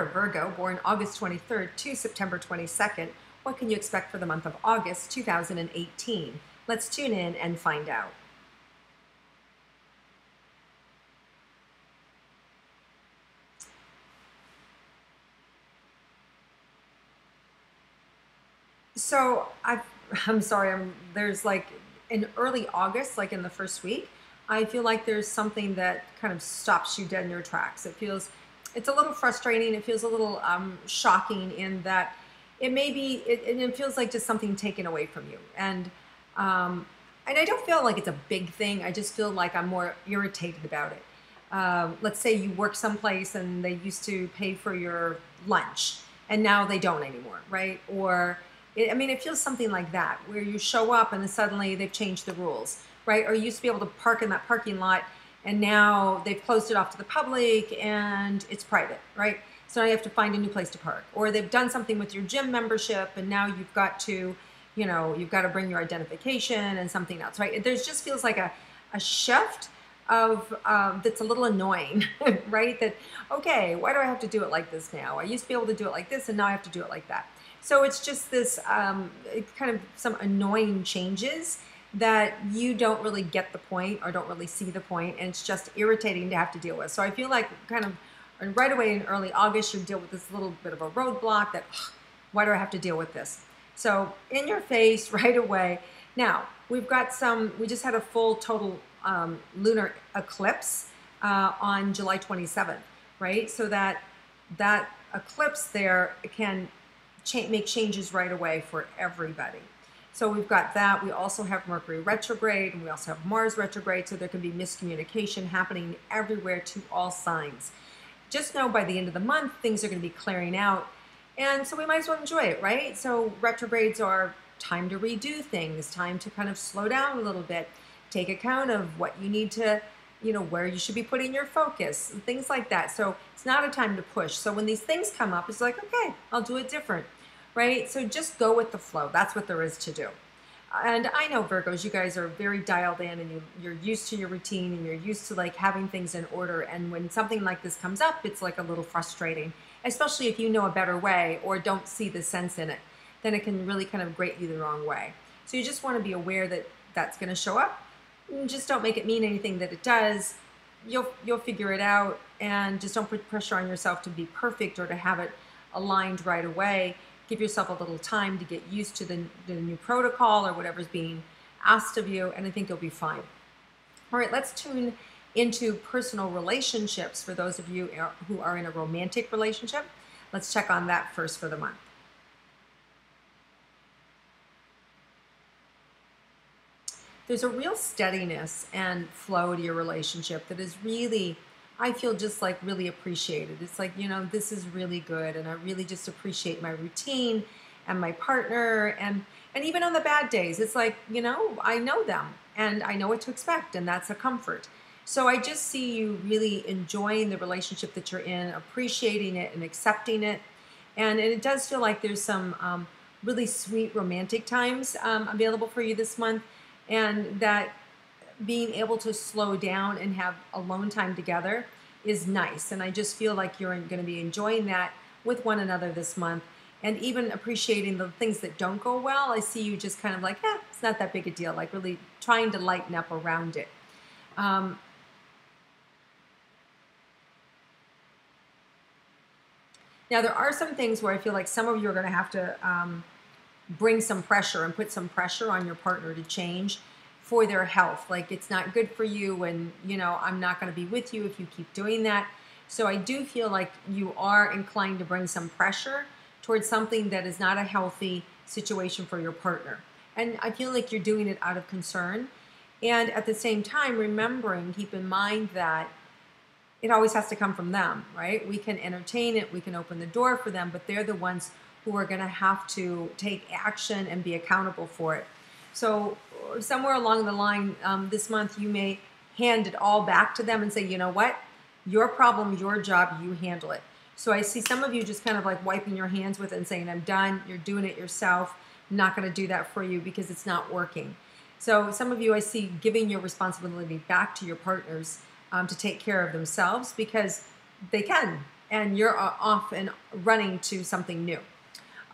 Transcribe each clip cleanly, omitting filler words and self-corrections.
Virgo, born August 23rd to September 22nd, what can you expect for the month of August 2018? Let's tune in and find out. So I'm sorry, there's like in early August, like in the first week, I feel like there's something that kind of stops you dead in your tracks. It's a little frustrating. It feels a little shocking in that it feels like just something taken away from you. And I don't feel like it's a big thing. I just feel like I'm more irritated about it. Let's say you work someplace and they used to pay for your lunch and now they don't anymore, right? It feels something like that, where you show up and then suddenly they've changed the rules, right? Or you used to be able to park in that parking lot and now they've closed it off to the public and it's private, right? So now you have to find a new place to park. Or they've done something with your gym membership and now you've got to bring your identification and something else, right? There's just feels like a shift of that's a little annoying, right? That, okay, why do I have to do it like this now? I used to be able to do it like this and now I have to do it like that. So it's just this kind of some annoying changes that you don't really get the point or don't really see the point, and it's just irritating to have to deal with. So I feel like kind of right away in early August, you deal with this little bit of a roadblock that, why do I have to deal with this? So in your face right away. Now, we just had a full total lunar eclipse on July 27th, right? So that eclipse there can make changes right away for everybody. So we've got that. We also have Mercury retrograde and we also have Mars retrograde. So there can be miscommunication happening everywhere to all signs. Just know by the end of the month, things are going to be clearing out. And so we might as well enjoy it, right? So retrogrades are time to redo things, time to kind of slow down a little bit, take account of what you need to, where you should be putting your focus, and things like that. So it's not a time to push. So when these things come up, it's like, okay, I'll do it different, right? So just go with the flow. That's what there is to do. And I know Virgos, you guys are very dialed in and you're used to your routine and you're used to like having things in order. And when something like this comes up, it's like a little frustrating, especially if you know a better way or don't see the sense in it, then it can really kind of grate you the wrong way. So you just want to be aware that that's going to show up. Just don't make it mean anything that it does. You'll figure it out, and just don't put pressure on yourself to be perfect or to have it aligned right away. Give yourself a little time to get used to the new protocol or whatever's being asked of you, and I think you'll be fine. All right, let's tune into personal relationships for those of you who are in a romantic relationship. Let's check on that first for the month. There's a real steadiness and flow to your relationship that is really, I feel just like really appreciated. It's like, this is really good. And I really just appreciate my routine and my partner. And even on the bad days, it's like, I know them and I know what to expect. And that's a comfort. So I just see you really enjoying the relationship that you're in, appreciating it and accepting it. And it does feel like there's some really sweet romantic times available for you this month. And that being able to slow down and have alone time together is nice. And I just feel like you're going to be enjoying that with one another this month, and even appreciating the things that don't go well. I see you just kind of like, it's not that big a deal, like really trying to lighten up around it. Now, there are some things where I feel like some of you are going to have to bring some pressure and put some pressure on your partner to change for their health. Like, it's not good for you, and I'm not going to be with you if you keep doing that. So I do feel like you are inclined to bring some pressure towards something that is not a healthy situation for your partner. And I feel like you're doing it out of concern. And at the same time, keep in mind that it always has to come from them, right? We can entertain it, we can open the door for them, but they're the ones who are going to have to take action and be accountable for it. So somewhere along the line this month, you may hand it all back to them and say, you know what? Your problem, your job, you handle it. So I see some of you just kind of like wiping your hands with it and saying, I'm done. You're doing it yourself. I'm not going to do that for you because it's not working. So some of you I see giving your responsibility back to your partners to take care of themselves, because they can. and you're off and running to something new.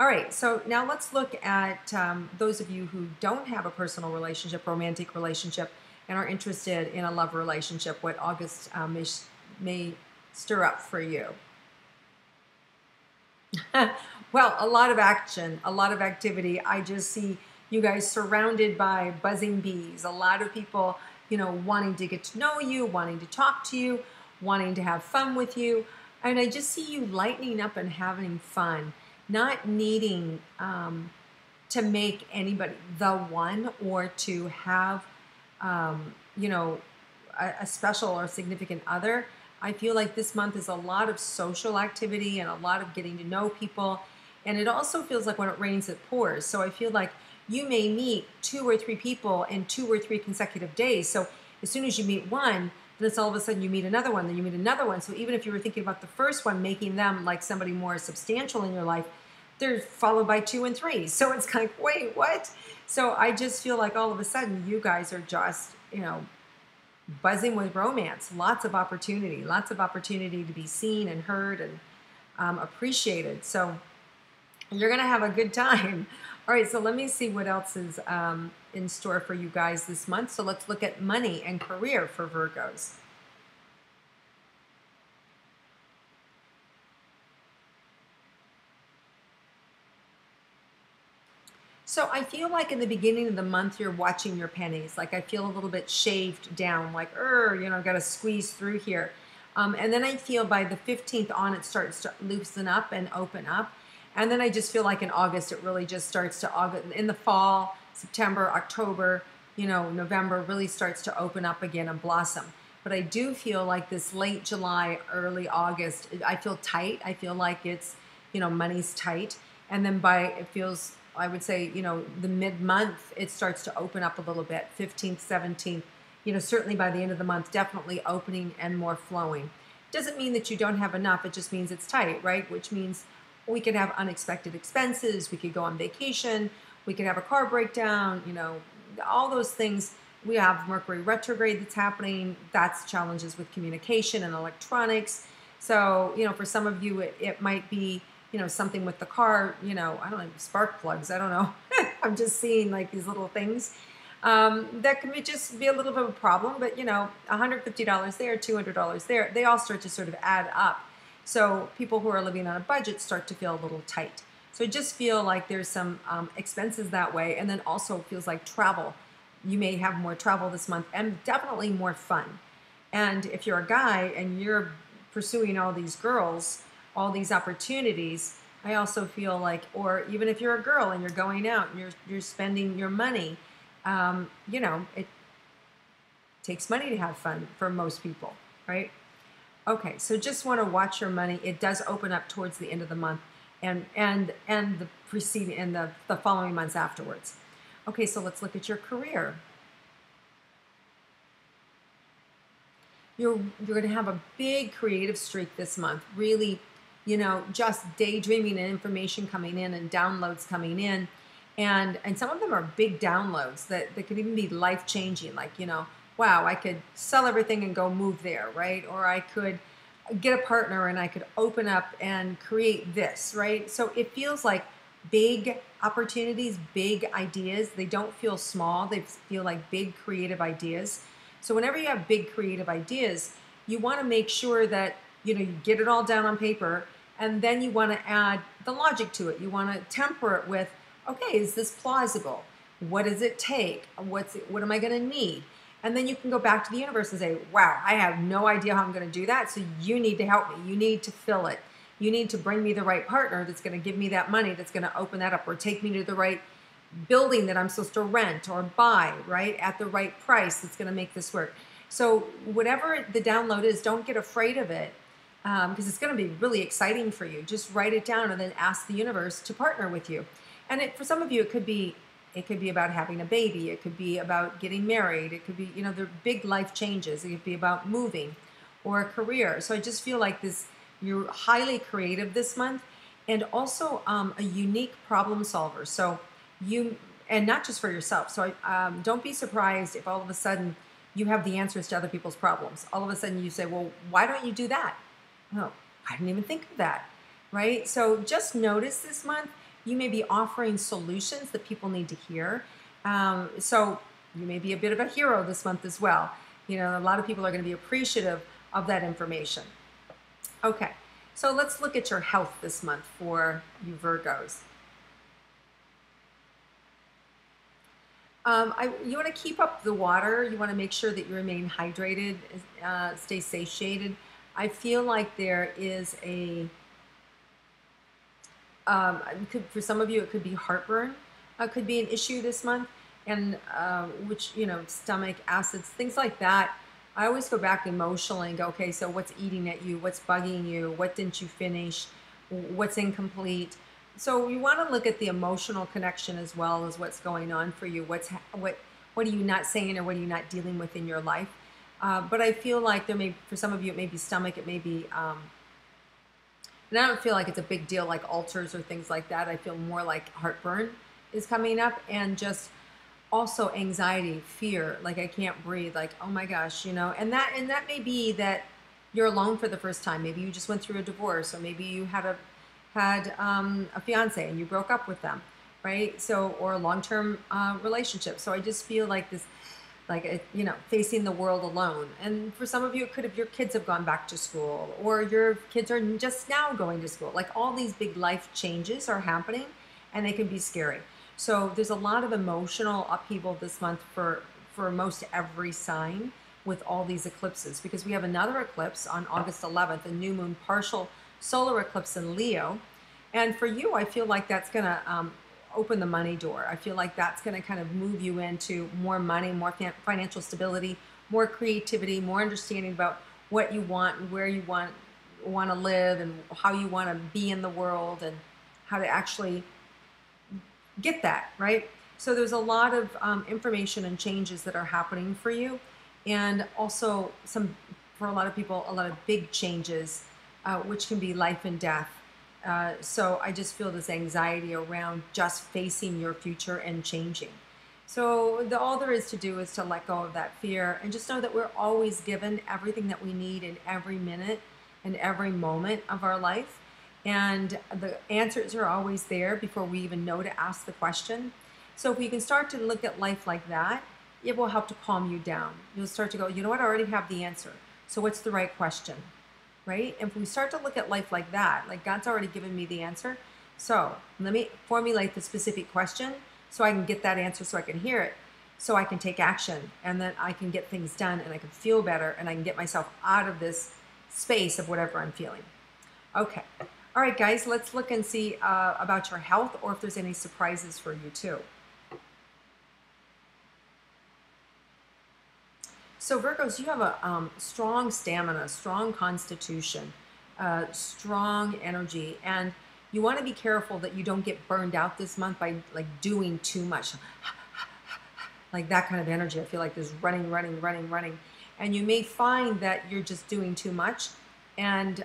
All right, so now let's look at those of you who don't have a personal relationship, romantic relationship, and are interested in a love relationship, what August may stir up for you. Well, a lot of action, a lot of activity. I just see you guys surrounded by buzzing bees, a lot of people, wanting to get to know you, wanting to talk to you, wanting to have fun with you. And I just see you lightening up and having fun, not needing to make anybody the one or to have, a special or significant other. I feel like this month is a lot of social activity and a lot of getting to know people. And it also feels like when it rains, it pours. So I feel like you may meet 2 or 3 people in 2 or 3 consecutive days. So as soon as you meet one, then it's all of a sudden you meet another one, then you meet another one. So even if you were thinking about the first one, making them like somebody more substantial in your life, they're followed by 2 and 3. So it's kind of, wait, what? So I just feel like all of a sudden you guys are just, buzzing with romance, lots of opportunity to be seen and heard and appreciated. So you're going to have a good time. All right, so let me see what else is in store for you guys this month. So let's look at money and career for Virgos. So I feel like in the beginning of the month, you're watching your pennies. Like I feel a little bit shaved down, like, got to squeeze through here. And then I feel by the 15th on, it starts to loosen up and open up. And then I just feel like in August, it really just starts to, August, in the fall, September, October, November really starts to open up again and blossom. But I do feel like this late July, early August, I feel tight. I feel like it's, money's tight. And then it feels, I would say, the mid-month, it starts to open up a little bit, 15th, 17th, certainly by the end of the month, definitely opening and more flowing. Doesn't mean that you don't have enough. It just means it's tight, right? Which means we could have unexpected expenses. We could go on vacation. We could have a car breakdown, all those things. We have Mercury retrograde that's happening. That's challenges with communication and electronics. So, for some of you, it might be, something with the car, I don't know, spark plugs, I don't know. I'm just seeing like these little things that can just be a little bit of a problem, but $150 there, $200 there, they all start to sort of add up. So people who are living on a budget start to feel a little tight. So I just feel like there's some expenses that way. And then also feels like travel. You may have more travel this month and definitely more fun. And if you're a guy and you're pursuing all these girls, all these opportunities, I also feel like, or even if you're a girl and you're going out and you're spending your money, it takes money to have fun for most people, right? Okay, so just want to watch your money. It does open up towards the end of the month and the preceding and the following months afterwards. Okay, so let's look at your career. You're going to have a big creative streak this month. Really, just daydreaming and information coming in and downloads coming in. And some of them are big downloads that could even be life-changing. Like, wow, I could sell everything and go move there, right? Or I could get a partner and I could open up and create this, right? So it feels like big opportunities, big ideas. They don't feel small. They feel like big creative ideas. So whenever you have big creative ideas, you want to make sure that, you get it all down on paper, and then you want to add the logic to it. You want to temper it with, okay, is this plausible? What does it take? What am I going to need? And then you can go back to the universe and say, wow, I have no idea how I'm going to do that. So you need to help me. You need to fill it. You need to bring me the right partner that's going to give me that money, that's going to open that up, or take me to the right building that I'm supposed to rent or buy, right, at the right price that's going to make this work. So whatever the download is, don't get afraid of it, because it's going to be really exciting for you. Just write it down and then ask the universe to partner with you. And for some of you, it could be about having a baby. It could be about getting married. It could be, they're big life changes. It could be about moving or a career. So I just feel like you're highly creative this month, and also a unique problem solver. So and not just for yourself. So don't be surprised if all of a sudden you have the answers to other people's problems. All of a sudden you say, well, why don't you do that? Oh, I didn't even think of that, right? So just notice this month, you may be offering solutions that people need to hear. So you may be a bit of a hero this month as well. You know, a lot of people are going to be appreciative of that information. Okay, so let's look at your health this month for you Virgos. You want to keep up the water. You want to make sure that you remain hydrated, stay satiated. I feel like there is for some of you, it could be heartburn, could be an issue this month, and which, you know, stomach acids, things like that. I always go back emotionally and go, okay, so what's eating at you? What's bugging you? What didn't you finish? What's incomplete? So you want to look at the emotional connection as well as what's going on for you. What are you not saying, or what are you not dealing with in your life? But I feel like there may, for some of you, it may be stomach, it may be, and I don't feel like it's a big deal like ulcers or things like that. I feel more like heartburn is coming up, and just also anxiety, fear, like I can't breathe, like, oh my gosh, you know, and that may be that you're alone for the first time. Maybe you just went through a divorce, or maybe you had a fiance and you broke up with them, right? So, or a long-term relationship. So I just feel like this, like, you know, facing the world alone. And for some of you, it could have, your kids have gone back to school, or your kids are just now going to school. Like, all these big life changes are happening, and they can be scary. So there's a lot of emotional upheaval this month for most every sign with all these eclipses, because we have another eclipse on August 11th, a new moon partial solar eclipse in Leo. And for you, I feel like that's going to open the money door. I feel like that's going to kind of move you into more money, more financial stability, more creativity, more understanding about what you want and where you want to live, and how you want to be in the world, and how to actually get that, right? So there's a lot of information and changes that are happening for you, and also for a lot of people, a lot of big changes, which can be life and death. So I just feel this anxiety around just facing your future and changing. So all there is to do is to let go of that fear, and just know that we're always given everything that we need in every minute and every moment of our life. And the answers are always there before we even know to ask the question. So if we can start to look at life like that, it will help to calm you down. You'll start to go, you know what, I already have the answer. So what's the right question? Right? And if we start to look at life like that, like God's already given me the answer, so let me formulate the specific question so I can get that answer, so I can hear it, so I can take action, and then I can get things done, and I can feel better, and I can get myself out of this space of whatever I'm feeling. Okay. All right, guys, let's look and see about your health, or if there's any surprises for you too. So Virgos, you have a strong stamina, strong constitution, strong energy, and you want to be careful that you don't get burned out this month by like doing too much, like that kind of energy. I feel like there's running, and you may find that you're just doing too much, and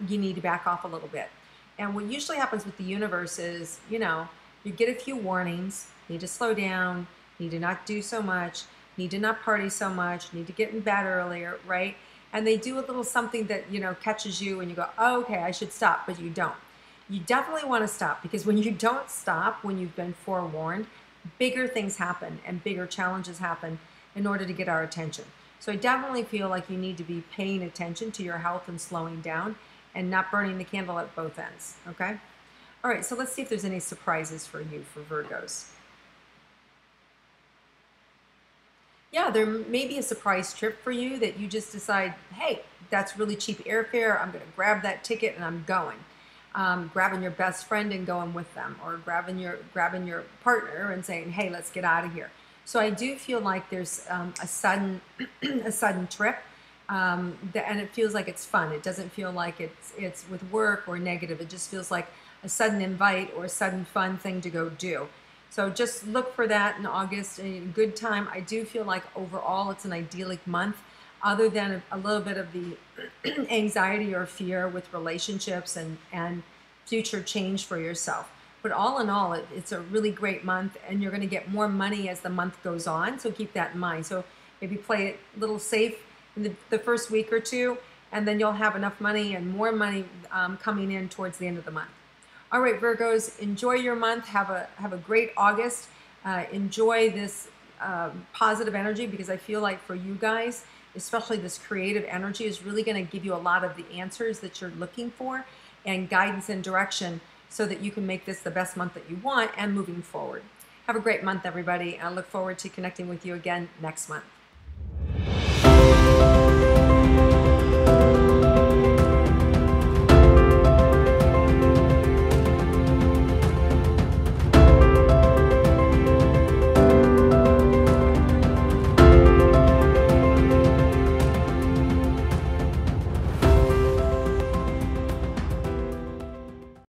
you need to back off a little bit. And what usually happens with the universe is, you know, you get a few warnings, need to slow down, need to not do so much, need to not party so much, need to get in bed earlier, right? And they do a little something that, you know, catches you, and you go, oh, okay, I should stop, but you don't. You definitely want to stop, because when you don't stop, when you've been forewarned, bigger things happen and bigger challenges happen in order to get our attention. So I definitely feel like you need to be paying attention to your health and slowing down and not burning the candle at both ends, okay? All right, so let's see if there's any surprises for you for Virgos. Yeah, there may be a surprise trip for you that you just decide, hey, that's really cheap airfare. I'm going to grab that ticket and I'm going. Grabbing your best friend and going with them, or grabbing your partner and saying, hey, let's get out of here. So I do feel like there's a sudden trip, and it feels like it's fun. It doesn't feel like it's with work or negative. It just feels like a sudden invite or a sudden fun thing to go do. So just look for that in August, a good time. I do feel like overall it's an idyllic month, other than a little bit of the anxiety or fear with relationships and future change for yourself. But all in all, it's a really great month, and you're going to get more money as the month goes on. So keep that in mind. So maybe play it a little safe in the first week or two, and then you'll have enough money and more money coming in towards the end of the month. All right, Virgos, enjoy your month. Have a great August. Enjoy this positive energy, because I feel like for you guys, especially this creative energy is really going to give you a lot of the answers that you're looking for and guidance and direction so that you can make this the best month that you want and moving forward. Have a great month, everybody. I look forward to connecting with you again next month.